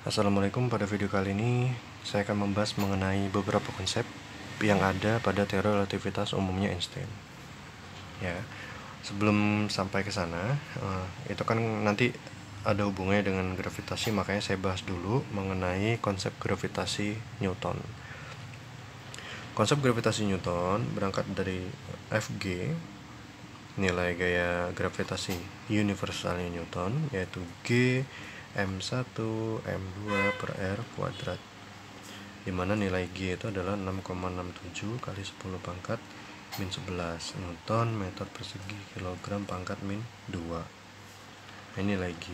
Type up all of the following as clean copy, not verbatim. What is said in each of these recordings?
Assalamualaikum, pada video kali ini saya akan membahas mengenai beberapa konsep yang ada pada teori relativitas umumnya Einstein. Ya, sebelum sampai ke sana, itu kan nanti ada hubungannya dengan gravitasi, makanya saya bahas dulu mengenai konsep gravitasi Newton. Konsep gravitasi Newton berangkat dari Fg, nilai gaya gravitasi universalnya Newton, yaitu G M1 M2 per R kuadrat, dimana nilai G itu adalah 6,67 kali 10 pangkat min 11 Newton meter persegi kilogram pangkat min 2. Ini nilai G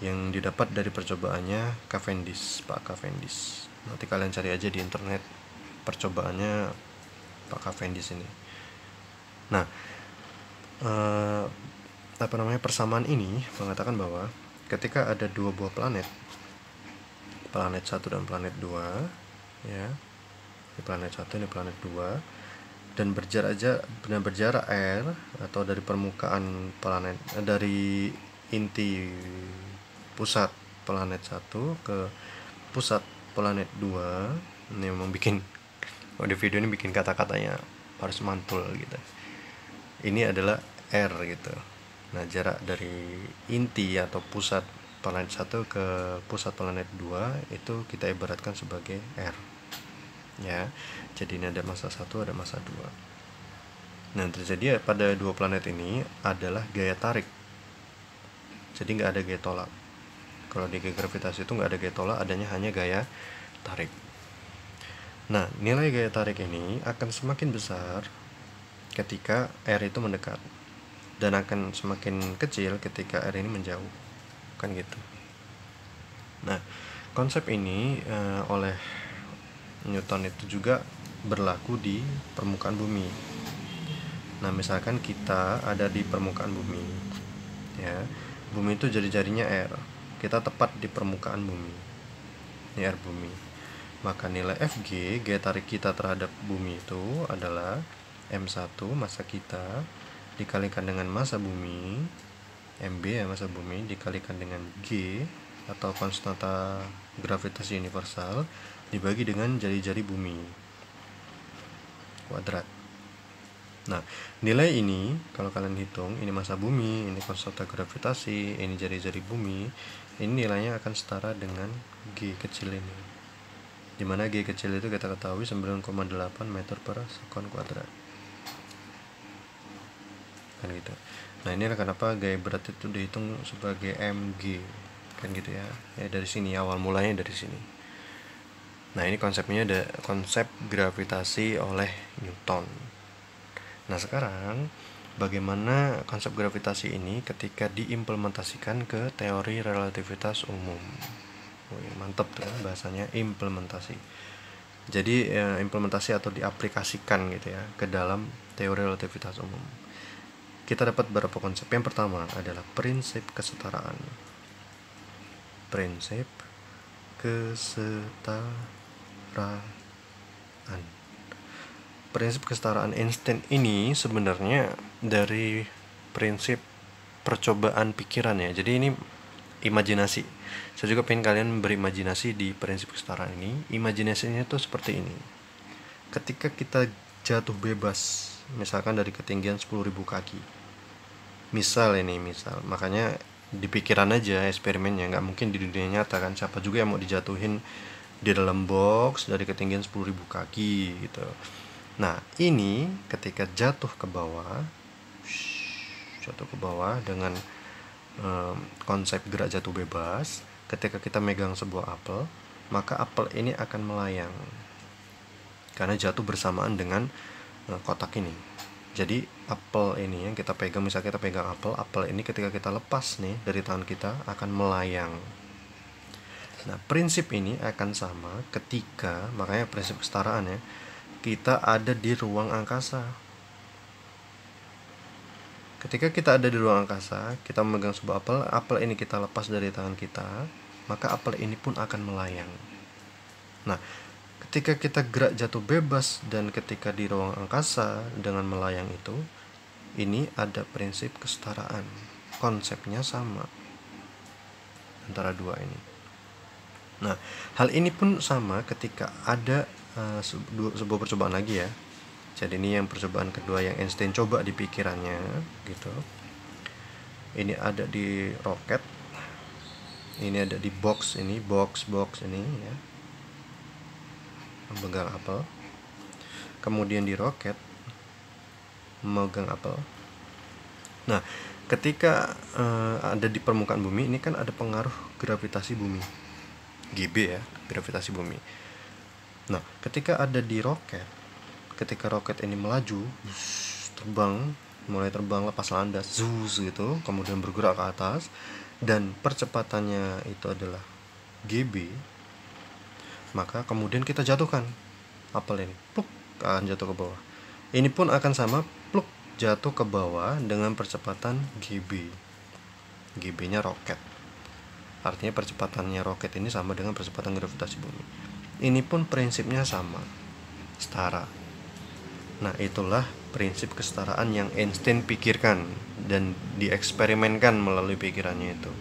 yang didapat dari percobaannya Cavendish, Pak Cavendish. Nanti kalian cari aja di internet percobaannya Pak Cavendish ini. Nah, persamaan ini mengatakan bahwa ketika ada dua buah planet 1 dan planet 2, ya, ini planet 1, ini planet 2, dan berjarak R atau dari permukaan planet, dari inti pusat planet 1 ke pusat planet 2. Ini memang bikin di video ini bikin kata-katanya harus mantul gitu. Ini adalah R gitu. Nah, jarak dari inti atau pusat planet 1 ke pusat planet 2 itu kita ibaratkan sebagai R. Ya. Jadi ini ada massa 1, ada massa 2. Nah, terjadi pada dua planet ini adalah gaya tarik. Jadi nggak ada gaya tolak. Kalau di gaya gravitasi itu nggak ada gaya tolak, adanya hanya gaya tarik. Nah, nilai gaya tarik ini akan semakin besar ketika R itu mendekat, dan akan semakin kecil ketika R ini menjauh, kan gitu. Nah, konsep ini oleh Newton itu juga berlaku di permukaan bumi. Nah, misalkan kita ada di permukaan bumi, ya, bumi itu jari-jarinya R, kita tepat di permukaan bumi, ini R bumi, maka nilai Fg, gaya tarik kita terhadap bumi itu adalah M1, massa kita, dikalikan dengan massa bumi, MB ya, massa bumi, dikalikan dengan G atau konstanta gravitasi universal, dibagi dengan jari-jari bumi kuadrat. Nah, nilai ini kalau kalian hitung, ini massa bumi, ini konstanta gravitasi, ini jari-jari bumi, ini nilainya akan setara dengan G kecil ini, dimana G kecil itu kita ketahui 9,8 meter per sekon kuadrat, kan gitu. Nah, inilah kenapa gaya berat itu dihitung sebagai mg, kan gitu ya. Ya, dari sini awal mulanya dari sini. Nah, ini konsepnya ada konsep gravitasi oleh Newton. Nah, sekarang bagaimana konsep gravitasi ini ketika diimplementasikan ke teori relativitas umum? Mantap tuh ya, bahasanya implementasi. Jadi implementasi atau diaplikasikan gitu ya ke dalam teori relativitas umum. Kita dapat beberapa konsep. Yang pertama adalah prinsip kesetaraan. Prinsip kesetaraan. Prinsip kesetaraan Einstein ini sebenarnya dari prinsip percobaan pikiran ya. Jadi ini imajinasi. Saya juga pengen kalian berimajinasi di prinsip kesetaraan ini. Imajinasinya tuh seperti ini. Ketika kita jatuh bebas, misalkan dari ketinggian 10.000 kaki. Misal, makanya di pikiran aja eksperimennya, nggak mungkin di dunia nyata kan. Siapa juga yang mau dijatuhin di dalam box dari ketinggian 10.000 kaki gitu. Nah, ini ketika jatuh ke bawah dengan konsep gerak jatuh bebas, ketika kita megang sebuah apel, maka apel ini akan melayang karena jatuh bersamaan dengan kotak ini. Jadi apel ini yang kita pegang, misalnya kita pegang apel ini ketika kita lepas nih dari tangan kita akan melayang. Nah, prinsip ini akan sama ketika, makanya prinsip kesetaraan ya, kita ada di ruang angkasa. Ketika kita ada di ruang angkasa, kita memegang sebuah apel ini kita lepas dari tangan kita, maka apel ini pun akan melayang. Nah, ketika kita gerak jatuh bebas dan ketika di ruang angkasa dengan melayang itu, ini ada prinsip kesetaraan. Konsepnya sama antara dua ini. Nah, hal ini pun sama ketika ada sebuah percobaan lagi ya. Jadi ini yang percobaan kedua yang Einstein coba di pikirannya gitu. Ini ada di roket, ini ada di box ini, box ini ya, memegang apel. Kemudian di roket memegang apel. Nah, ketika ada di permukaan bumi ini kan ada pengaruh gravitasi bumi, GB ya, gravitasi bumi. Nah, ketika ada di roket, ketika roket ini melaju, terbang, mulai terbang lepas landas, zus gitu, kemudian bergerak ke atas, dan percepatannya itu adalah GB, maka kemudian kita jatuhkan apel ini, pluk, akan jatuh ke bawah. Ini pun akan sama, pluk, jatuh ke bawah dengan percepatan GB. GB-nya roket. Artinya percepatannya roket ini sama dengan percepatan gravitasi bumi. Ini pun prinsipnya sama, setara. Nah, itulah prinsip kesetaraan yang Einstein pikirkan dan dieksperimenkan melalui pikirannya itu.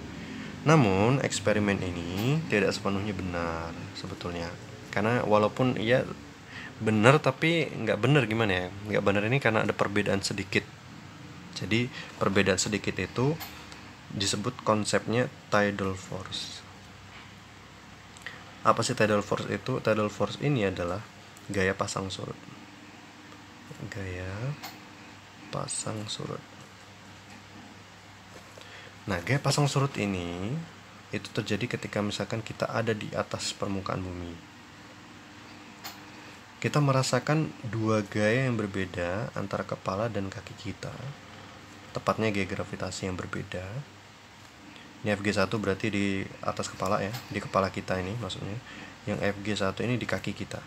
Namun, eksperimen ini tidak sepenuhnya benar sebetulnya. Karena walaupun ia benar tapi nggak benar gimana ya? Nggak benar ini karena ada perbedaan sedikit. Jadi, perbedaan sedikit itu disebut konsepnya tidal force. Apa sih tidal force itu? Tidal force ini adalah gaya pasang surut. Gaya pasang surut. Nah, gaya pasang surut ini itu terjadi ketika misalkan kita ada di atas permukaan bumi. Kita merasakan dua gaya yang berbeda antara kepala dan kaki kita. Tepatnya gaya gravitasi yang berbeda. Ini Fg1 berarti di atas kepala ya, di kepala kita ini maksudnya. Yang Fg1 ini di kaki kita.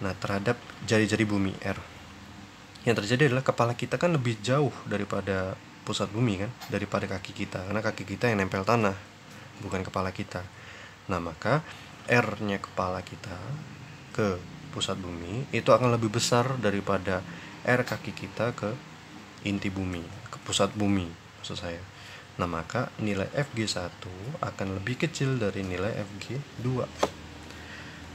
Nah, terhadap jari-jari bumi R. Yang terjadi adalah kepala kita kan lebih jauh daripada pusat bumi kan, daripada kaki kita. Karena kaki kita yang nempel tanah, bukan kepala kita. Nah, maka R-nya kepala kita ke pusat bumi itu akan lebih besar daripada R kaki kita ke inti bumi, ke pusat bumi maksud saya. Nah, maka nilai Fg1 akan lebih kecil dari nilai Fg2.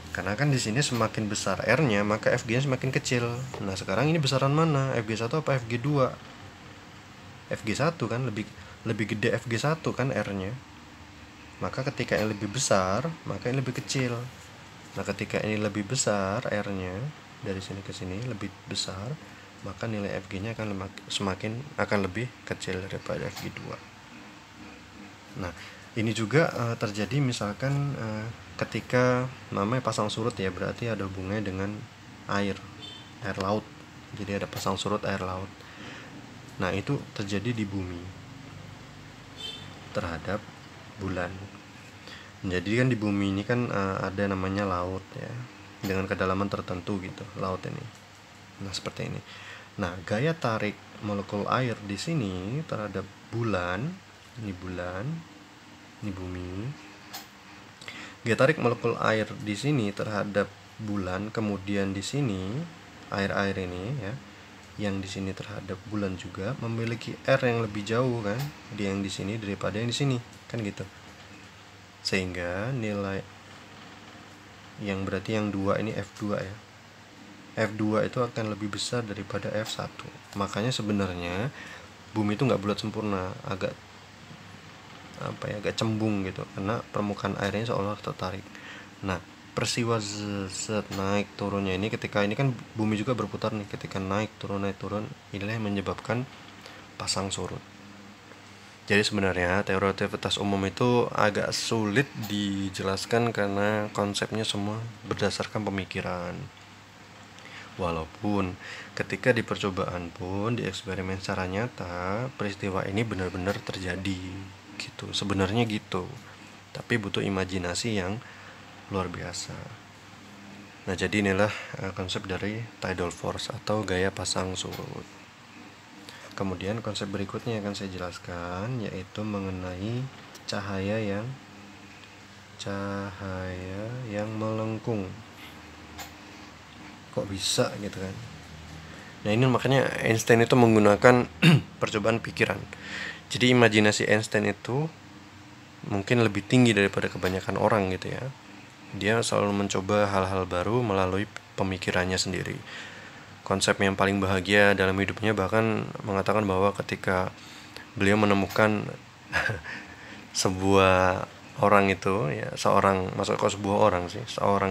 Karena kan di sini semakin besar R-nya, maka Fg-nya semakin kecil. Nah, sekarang ini besaran mana? Fg1 apa Fg2? Fg1 kan lebih gede Fg1 kan R-nya. Maka ketika yang lebih besar, maka yang lebih kecil. Nah, ketika ini lebih besar R-nya dari sini ke sini lebih besar, maka nilai Fg-nya akan lebih kecil daripada Fg2. Nah, ini juga terjadi misalkan ketika namanya pasang surut ya, berarti ada hubungannya dengan air laut. Jadi ada pasang surut air laut. Nah, itu terjadi di bumi terhadap bulan. Jadi kan di bumi ini kan ada namanya laut ya, dengan kedalaman tertentu gitu laut ini. Nah, seperti ini. Nah, gaya tarik molekul air di sini terhadap bulan, ini bumi. Gaya tarik molekul air di sini terhadap bulan, kemudian di sini air ini ya, yang di sini terhadap bulan juga memiliki R yang lebih jauh kan, yang di sini daripada yang di sini, kan gitu. Sehingga nilai yang berarti yang 2 ini F2 ya. F2 itu akan lebih besar daripada F1. Makanya sebenarnya bumi itu nggak bulat sempurna, agak cembung gitu, karena permukaan airnya seolah tertarik. Nah, peristiwa naik turunnya ini, ketika ini kan bumi juga berputar nih, ketika naik turun inilah yang menyebabkan pasang surut. Jadi sebenarnya teori relativitas umum itu agak sulit dijelaskan karena konsepnya semua berdasarkan pemikiran. Walaupun ketika di percobaan pun, di eksperimen secara nyata, peristiwa ini benar-benar terjadi gitu. Sebenarnya gitu. Tapi butuh imajinasi yang luar biasa. Nah, jadi inilah konsep dari tidal force atau gaya pasang surut. Kemudian konsep berikutnya yang akan saya jelaskan yaitu mengenai cahaya yang melengkung. Kok bisa gitu kan? Nah, ini makanya Einstein itu menggunakan percobaan pikiran. Jadi imajinasi Einstein itu mungkin lebih tinggi daripada kebanyakan orang gitu ya. Dia selalu mencoba hal-hal baru melalui pemikirannya sendiri. Konsep yang paling bahagia dalam hidupnya bahkan mengatakan bahwa ketika beliau menemukan sebuah orang itu ya, seorang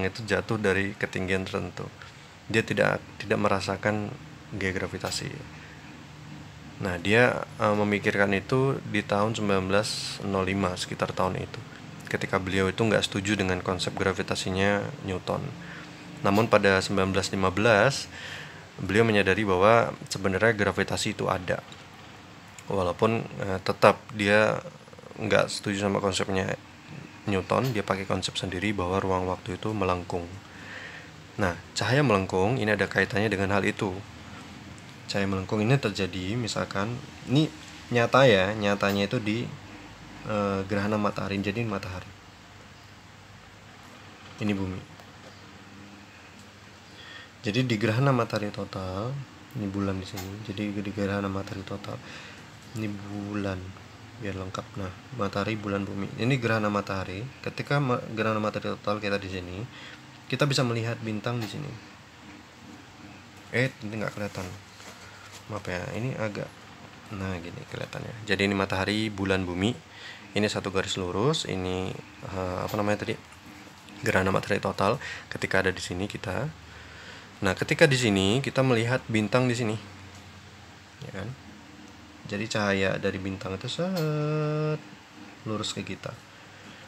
itu jatuh dari ketinggian tertentu, dia tidak merasakan gaya gravitasi. Nah, dia memikirkan itu di tahun 1905, sekitar tahun itu, ketika beliau itu nggak setuju dengan konsep gravitasinya Newton. Namun pada 1915 beliau menyadari bahwa sebenarnya gravitasi itu ada, walaupun tetap dia nggak setuju sama konsepnya Newton. Dia pakai konsep sendiri bahwa ruang waktu itu melengkung. Nah, cahaya melengkung ini ada kaitannya dengan hal itu. Cahaya melengkung ini terjadi, misalkan ini nyatanya itu di gerhana matahari. Jadi ini matahari, ini bumi. Jadi di gerhana matahari total, ini bulan di sini. Jadi di gerhana matahari total, ini bulan biar lengkap. Nah, matahari, bulan, bumi. Ini gerhana matahari. Ketika gerhana matahari total kita di sini, kita bisa melihat bintang di sini. Ini nggak kelihatan. Maaf ya, ini agak. Nah, gini kelihatannya. Jadi ini matahari, bulan, bumi. Ini satu garis lurus. Ini apa namanya tadi? Gerhana matahari total. Ketika ada di sini kita. Nah, ketika di sini kita melihat bintang di sini, ya kan? Jadi cahaya dari bintang itu lurus ke kita.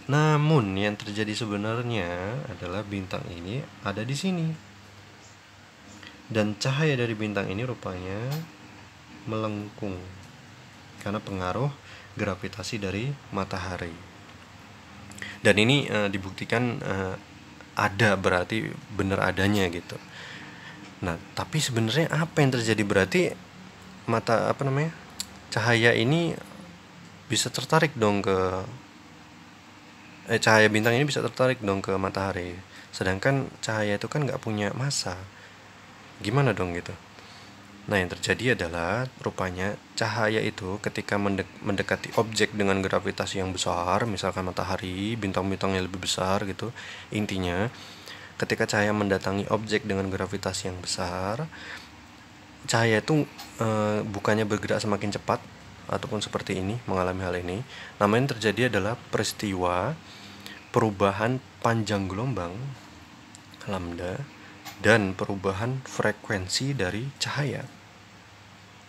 Namun yang terjadi sebenarnya adalah bintang ini ada di sini, dan cahaya dari bintang ini rupanya melengkung karena pengaruh gravitasi dari matahari. Dan ini dibuktikan ada, berarti benar adanya gitu. Nah, tapi sebenarnya apa yang terjadi? Berarti cahaya ini bisa tertarik dong ke cahaya bintang ini bisa tertarik dong ke matahari. Sedangkan cahaya itu kan nggak punya massa. Gimana dong gitu? Nah, yang terjadi adalah rupanya cahaya itu ketika mendekati objek dengan gravitasi yang besar, misalkan matahari, bintang-bintang yang lebih besar gitu. Intinya ketika cahaya mendatangi objek dengan gravitasi yang besar, cahaya itu bukannya bergerak semakin cepat ataupun seperti ini, mengalami hal ini. Namanya terjadi adalah peristiwa perubahan panjang gelombang lambda dan perubahan frekuensi dari cahaya.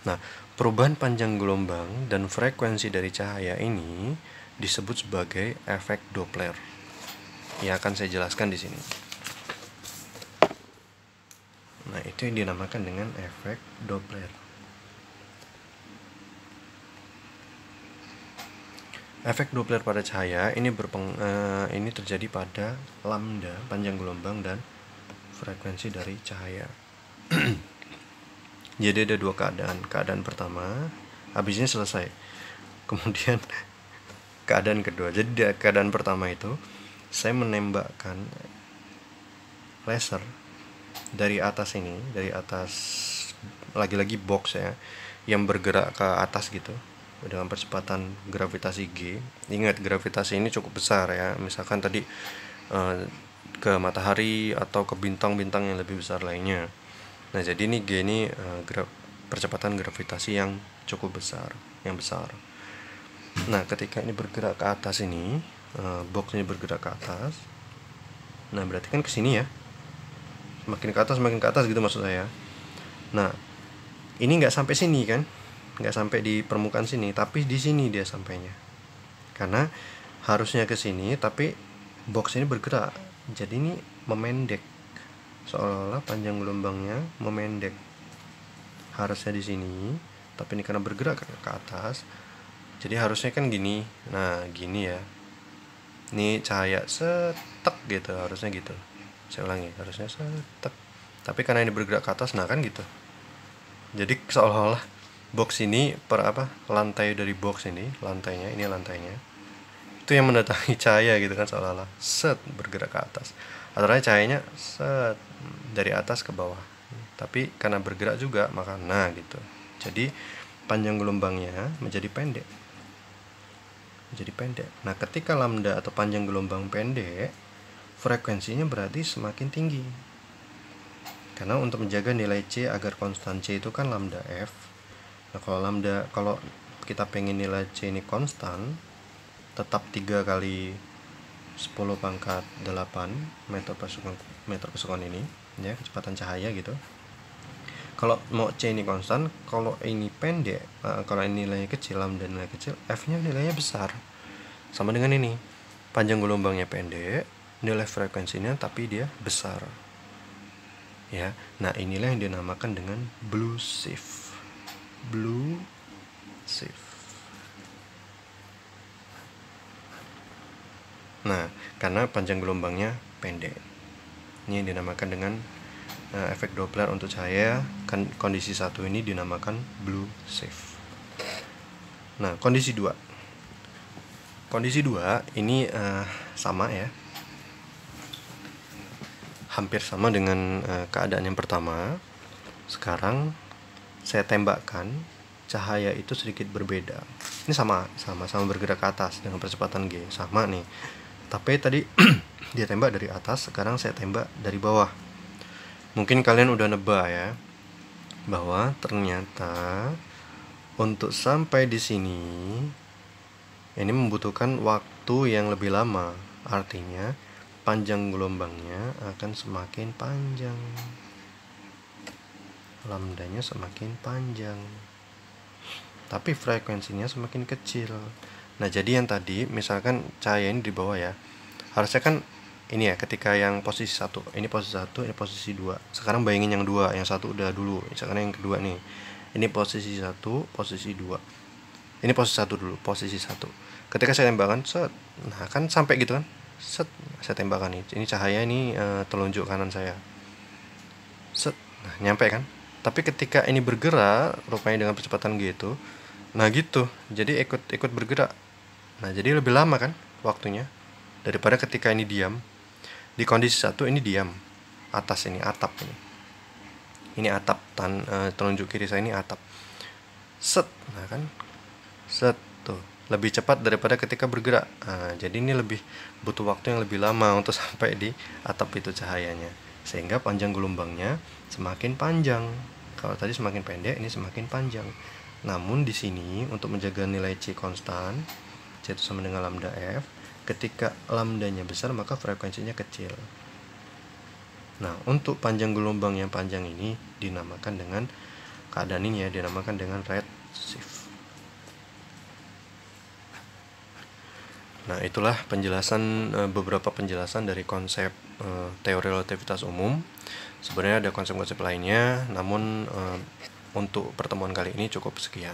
Nah, perubahan panjang gelombang dan frekuensi dari cahaya ini disebut sebagai efek Doppler. Ya, akan saya jelaskan di sini. Nah, itu yang dinamakan dengan efek Doppler. Efek Doppler pada cahaya ini ini terjadi pada lambda, panjang gelombang, dan frekuensi dari cahaya. Jadi ada dua keadaan. Keadaan pertama, habis ini selesai. Kemudian keadaan kedua. Jadi keadaan pertama itu saya menembakkan laser dari atas ini, dari atas, lagi-lagi box ya, yang bergerak ke atas gitu dengan percepatan gravitasi G. Ingat, gravitasi ini cukup besar ya. Misalkan tadi ke matahari atau ke bintang-bintang yang lebih besar lainnya. Nah, jadi ini G ini percepatan gravitasi yang cukup besar, yang besar. Nah, ketika ini bergerak ke atas ini, box ini bergerak ke atas. Nah, berarti kan ke sini ya. Makin ke atas gitu maksud saya. Nah, ini nggak sampai sini kan, nggak sampai di permukaan sini, tapi di sini dia sampainya. Karena harusnya ke sini, tapi box ini bergerak, jadi ini memendek, seolah-olah panjang gelombangnya memendek. Harusnya di sini, tapi ini karena bergerak ke atas, jadi harusnya kan gini. Nah, gini ya. Ini cahaya setek gitu, harusnya gitu. Saya ulangi, harusnya setek. Tapi karena ini bergerak ke atas, nah kan gitu. Jadi seolah-olah box ini lantai dari box ini, lantainya, itu yang mendatangi cahaya gitu kan, seolah-olah set bergerak ke atas. Aturannya cahayanya set dari atas ke bawah. Tapi karena bergerak juga, maka nah gitu. Jadi panjang gelombangnya menjadi pendek. jadi pendek. Nah, ketika lambda atau panjang gelombang pendek, frekuensinya berarti semakin tinggi. Karena untuk menjaga nilai C agar konstan C itu kan lambda F. Nah, kalau kita pengen nilai C ini konstan, tetap 3 kali 10 pangkat 8 meter per sekon ini, ya, kecepatan cahaya gitu. Kalau mau C ini konstan, kalau ini pendek, kalau ini nilainya kecil, lambda nilai kecil, F-nya nilainya besar. Sama dengan ini, panjang gelombangnya pendek, nilai frekuensinya tapi dia besar. Ya, nah inilah yang dinamakan dengan blue shift. Blue shift. Nah, karena panjang gelombangnya pendek, ini yang dinamakan dengan efek Doppler untuk cahaya. Kan kondisi 1 ini dinamakan blue shift. Nah, kondisi 2. Kondisi 2 ini sama ya. Hampir sama dengan keadaan yang pertama. Sekarang saya tembakkan, cahaya itu sedikit berbeda. Ini sama bergerak ke atas dengan percepatan G, sama nih. Tapi tadi dia tembak dari atas, sekarang saya tembak dari bawah. Mungkin kalian udah nebak ya, bahwa ternyata untuk sampai di sini ini membutuhkan waktu yang lebih lama. Artinya panjang gelombangnya akan semakin panjang, lambdanya semakin panjang, tapi frekuensinya semakin kecil. Nah, jadi yang tadi misalkan cahaya ini di bawah ya, harusnya kan ini ya, ketika yang posisi 1, ini posisi 1, ini posisi 2. Sekarang bayangin yang 2, yang 1 udah dulu. Sekarang yang kedua nih. Ini posisi 1, posisi 2. Ini posisi 1 dulu, posisi 1. Ketika saya tembakan, set. Nah, kan sampai gitu kan? Set, saya tembakan nih. Ini cahaya ini telunjuk kanan saya. Set. Nah, nyampe kan? Tapi ketika ini bergerak, rupanya dengan kecepatan gitu. Nah, gitu. Jadi ikut bergerak. Nah, jadi lebih lama kan waktunya daripada ketika ini diam. Di kondisi 1 ini diam, atas ini atap ini. Ini atap, telunjuk kiri saya ini atap. Set, nah kan, set tuh, lebih cepat daripada ketika bergerak. Nah, jadi ini lebih butuh waktu yang lebih lama untuk sampai di atap itu cahayanya, sehingga panjang gelombangnya semakin panjang. Kalau tadi semakin pendek, ini semakin panjang. Namun di sini untuk menjaga nilai C konstan, C itu sama dengan lambda F. Ketika lambdanya besar, maka frekuensinya kecil. Nah, untuk panjang gelombang yang panjang ini dinamakan dengan keadaan ini ya, dinamakan dengan red shift. Nah, itulah penjelasan, beberapa penjelasan dari konsep teori relativitas umum. Sebenarnya ada konsep-konsep lainnya, namun untuk pertemuan kali ini cukup sekian.